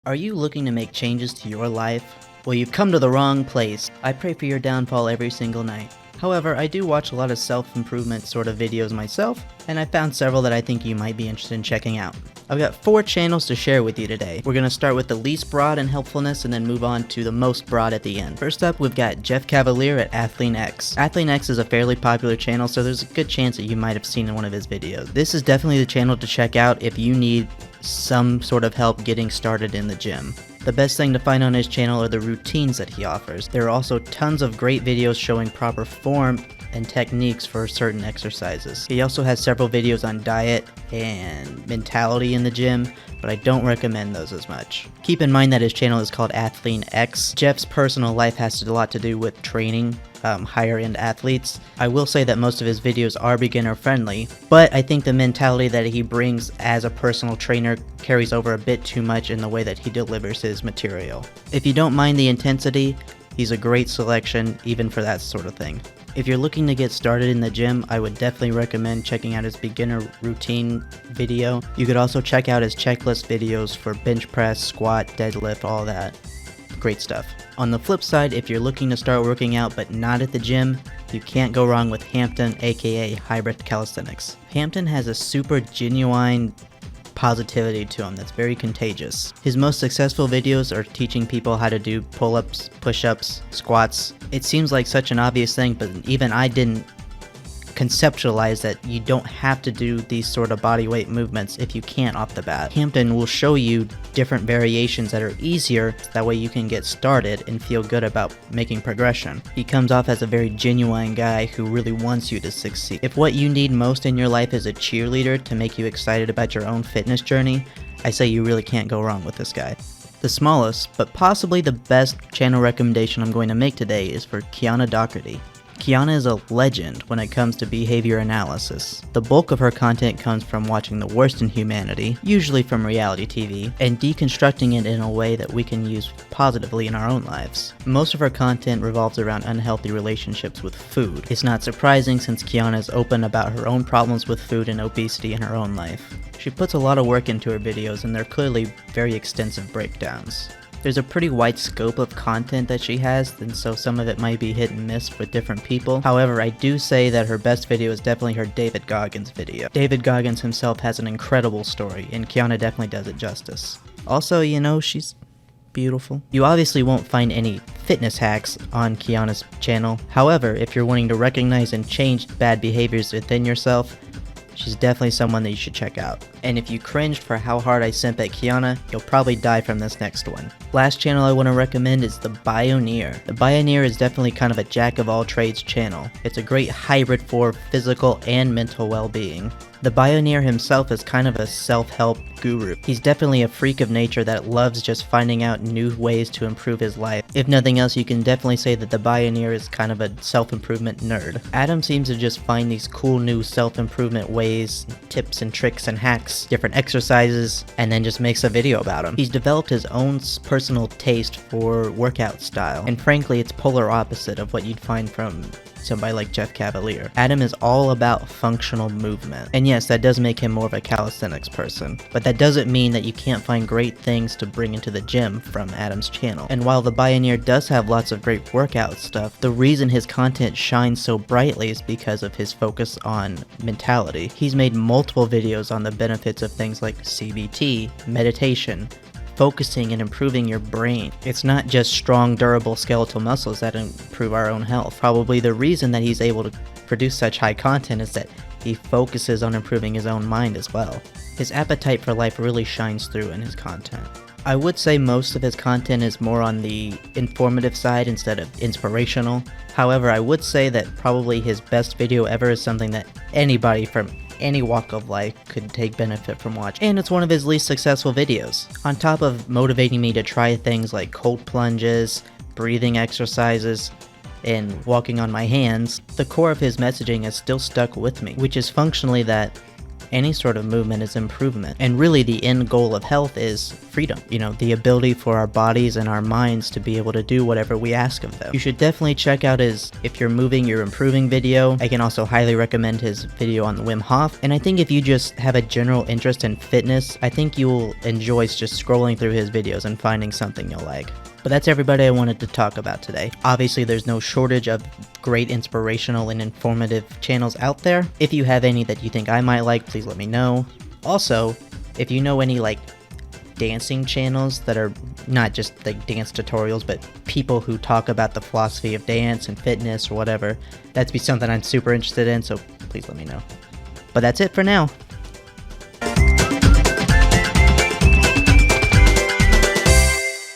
Are you looking to make changes to your life? Well, you've come to the wrong place. I pray for your downfall every single night. However, I do watch a lot of self-improvement sort of videos myself, and I found several that I think you might be interested in checking out. I've got 4 channels to share with you today. We're going to start with the least broad in helpfulness and then move on to the most broad at the end. First up, we've got Jeff Cavalier at AthleanX. AthleanX is a fairly popular channel, so there's a good chance that you might have seen one of his videos. This is definitely the channel to check out if you need some sort of help getting started in the gym. The best thing to find on his channel are the routines that he offers. There are also tons of great videos showing proper form and techniques for certain exercises. He also has several videos on diet and mentality in the gym, but I don't recommend those as much. Keep in mind that his channel is called AthleanX. Jeff's personal life has a lot to do with training higher end athletes. I will say that most of his videos are beginner friendly, but I think the mentality that he brings as a personal trainer carries over a bit too much in the way that he delivers his material. If you don't mind the intensity, he's a great selection even for that sort of thing. If you're looking to get started in the gym, I would definitely recommend checking out his beginner routine video. You could also check out his checklist videos for bench press, squat, deadlift, all that. Great stuff. On the flip side, if you're looking to start working out but not at the gym, you can't go wrong with Hampton, aka Hybrid Calisthenics. Hampton has a super genuine positivity to him that's very contagious. His most successful videos are teaching people how to do pull-ups, push-ups, squats. It seems like such an obvious thing, but even I didn't conceptualize that you don't have to do these sort of body weight movements if you can't off the bat. Hampton will show you different variations that are easier, that way you can get started and feel good about making progression. He comes off as a very genuine guy who really wants you to succeed. If what you need most in your life is a cheerleader to make you excited about your own fitness journey, I say you really can't go wrong with this guy. The smallest, but possibly the best channel recommendation I'm going to make today is for Kiana Doherty. Kiana is a legend when it comes to behavior analysis. The bulk of her content comes from watching the worst in humanity, usually from reality TV, and deconstructing it in a way that we can use positively in our own lives. Most of her content revolves around unhealthy relationships with food. It's not surprising since Kiana is open about her own problems with food and obesity in her own life. She puts a lot of work into her videos, and they're clearly very extensive breakdowns. There's a pretty wide scope of content that she has, and so some of it might be hit and miss for different people. However, I do say that her best video is definitely her David Goggins video. David Goggins himself has an incredible story, and Kiana definitely does it justice. Also, you know, she's beautiful. You obviously won't find any fitness hacks on Kiana's channel. However, if you're wanting to recognize and change bad behaviors within yourself, she's definitely someone that you should check out. And if you cringed for how hard I simp at Kiana, you'll probably die from this next one. Last channel I want to recommend is The Bioneer. The Bioneer is definitely kind of a jack-of-all-trades channel. It's a great hybrid for physical and mental well-being. The Bioneer himself is kind of a self-help guru. He's definitely a freak of nature that loves just finding out new ways to improve his life. If nothing else, you can definitely say that the Bioneer is kind of a self-improvement nerd. Adam seems to just find these cool new self-improvement ways, tips and tricks and hacks, different exercises, and then just makes a video about them. He's developed his own personal taste for workout style, and frankly, it's polar opposite of what you'd find from somebody like Jeff Cavalier. Adam is all about functional movement. And yes, that does make him more of a calisthenics person, but that doesn't mean that you can't find great things to bring into the gym from Adam's channel. And while the Bioneer does have lots of great workout stuff, the reason his content shines so brightly is because of his focus on mentality. He's made multiple videos on the benefits of things like CBT, meditation, focusing and improving your brain. It's not just strong, durable skeletal muscles that improve our own health. Probably the reason that he's able to produce such high content is that he focuses on improving his own mind as well. His appetite for life really shines through in his content. I would say most of his content is more on the informative side instead of inspirational. However, I would say that probably his best video ever is something that anybody from any walk of life could take benefit from watching, and it's one of his least successful videos. On top of motivating me to try things like cold plunges, breathing exercises, and walking on my hands, the core of his messaging has still stuck with me, which is functionally that any sort of movement is improvement. And really the end goal of health is freedom. You know, the ability for our bodies and our minds to be able to do whatever we ask of them. You should definitely check out his If You're Moving, You're Improving video. I can also highly recommend his video on the Wim Hof. And I think if you just have a general interest in fitness, I think you'll enjoy just scrolling through his videos and finding something you'll like. But that's everybody I wanted to talk about today. Obviously, there's no shortage of great inspirational and informative channels out there. If you have any that you think I might like, please let me know. Also, if you know any like dancing channels that are not just like dance tutorials, but people who talk about the philosophy of dance and fitness or whatever, that'd be something I'm super interested in, so please let me know. But that's it for now.